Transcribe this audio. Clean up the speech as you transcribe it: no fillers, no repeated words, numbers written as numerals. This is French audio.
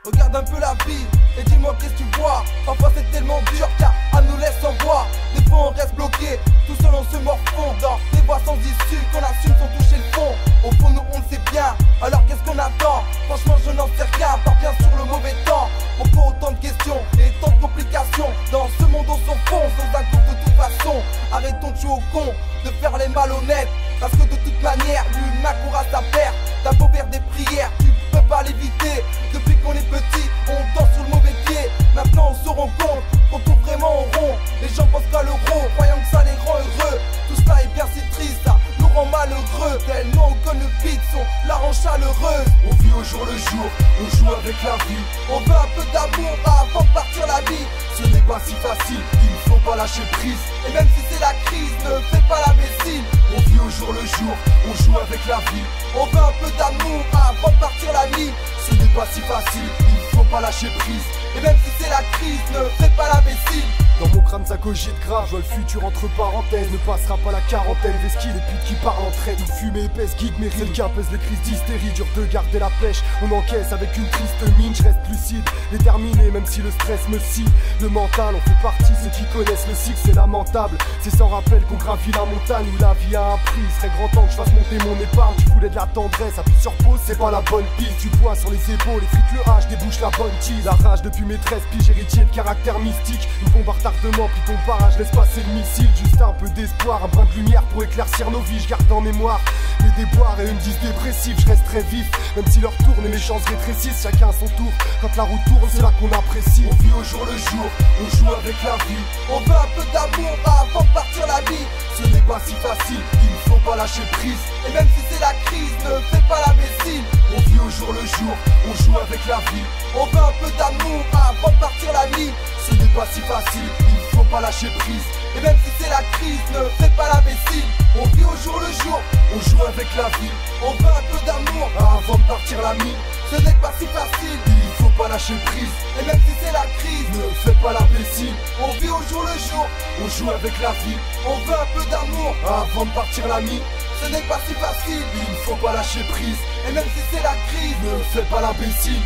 Regarde un peu la vie et dis-moi qu'est-ce que tu vois. Parfois c'est tellement dur car à nous laisse sans voix. Des fois on reste bloqué, tout seul on se morfond dans des voies sans issue qu'on assume sans toucher le fond. Au fond nous on le sait bien, alors qu'est-ce qu'on attend? Franchement je n'en sais rien, par bien sur le mauvais temps. Pourquoi autant de questions et tant de complications? Dans ce monde on s'enfonce dans un groupe de toute façon. Arrêtons de jouer au con, de faire les malhonnêtes. Parce que de toute manière l'humain court à sa perte. T'as beau faire des prières, tu peux pas l'éviter. Depuis qu'on est petit, on danse sur le mauvais pied. Maintenant on se rend compte qu'on tourne vraiment en rond. Les gens pensent qu'à l'euro, croyant que ça les rend heureux. Tout ça est bien si triste, ça nous rend malheureux. Tellement on connaît le beat, son la rend chaleureuse. On vit au jour le jour, on joue avec la vie. On veut un peu d'amour avant de partir la vie. Ce n'est pas si facile, il ne faut pas lâcher prise. Et même si c'est la crise, ne fais pas l'imbécile. On vit au jour le jour, on joue avec la vie. On veut un peu d'amour avant de partir la nuit. Ce n'est pas si facile, il ne faut pas lâcher prise. Et même si c'est la crise, ne fais pas l'imbécile. Dans mon crâne ça cogite grave, je vois le futur entre parenthèses. Ne passera pas la quarantaine, des skis, des putes qui parlent entre elles. Une fumée épaisse, geek, mais c'est le cas, pèse les crises d'hystérie. Dur de garder la pêche, on encaisse avec une triste mine. Je reste lucide, déterminé, même si le stress me scie. Le mental, on fait partie, ceux qui connaissent le cycle, c'est lamentable. C'est sans rappel qu'on gravit la montagne où la vie a un prix. Il serait grand temps que je fasse monter mon épargne. Tu voulais de la tendresse, appuie sur pause, c'est pas la bonne piste. Du poids sur les épaules, les frites, le H, débouche la bonne cheese. La rage depuis mes 13 piges, héritier de caractère mystique. Une bombe à retardement, puis ton barrage, laisse passer le missile. Juste un peu d'espoir, un brin de lumière pour éclaircir nos vies. Je garde en mémoire les déboires et une 10 dépressive. Je reste très vif, même si l'heure tourne et les chances rétrécissent. Chacun à son tour, quand la route tourne, c'est là qu'on apprécie. On vit au jour le jour, on joue avec la vie. On veut un peu d'amour avant de partir la vie. Ce n'est pas si facile, il ne faut pas lâcher prise. Et même si c'est la crise, ne fais pas l'imbécile. On vit au jour le jour, on joue avec la vie. On veut un peu d'amour avant de partir la nuit. Ce n'est pas si facile, il ne faut pas lâcher prise. Et même si c'est la crise, ne fais pas l'imbécile. On vit au jour le jour, on joue avec la vie. On veut un peu d'amour avant de partir la nuit. Ce n'est pas si facile, il faut pas lâcher prise. Et même si c'est la crise, ne fais pas l'imbécile. On vit au jour le jour, on joue avec la vie. On veut un peu d'amour avant de partir la nuit. Ce n'est pas si facile, il ne faut pas lâcher prise. Et même si c'est la crise, ne fais pas l'imbécile.